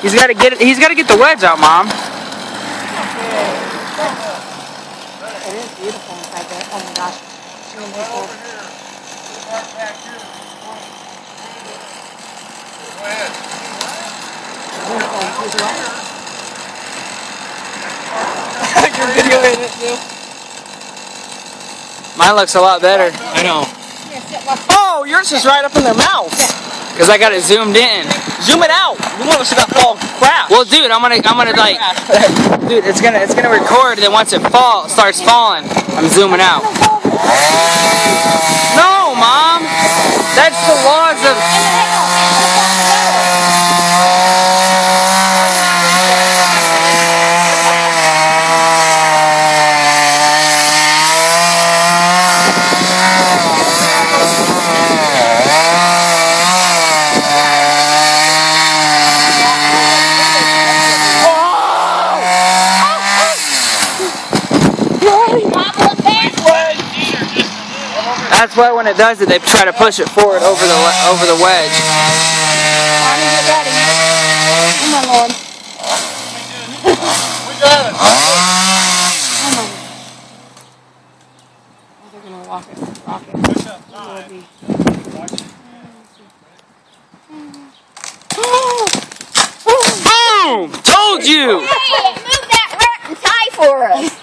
He's got to get it. He's got to get the wedge out, Mom. It is beautiful inside there. Oh my gosh. You're videoing it too. Mine looks a lot better. I know. Oh, yours is right up in their mouth. Cause I got it zoomed in. Zoom it out. We want to see that fall crash. Well, dude, I'm gonna like, dude, it's gonna record. Then once it starts falling, I'm zooming out. No, Mom, that's the laws of. That's why when it does it, they try to push it forward over the wedge. Mommy, get ready. Come on, Lord. We got it. Come on. Oh, they're gonna rock it. Boom! Told you! Hey, move that rotten tie for us.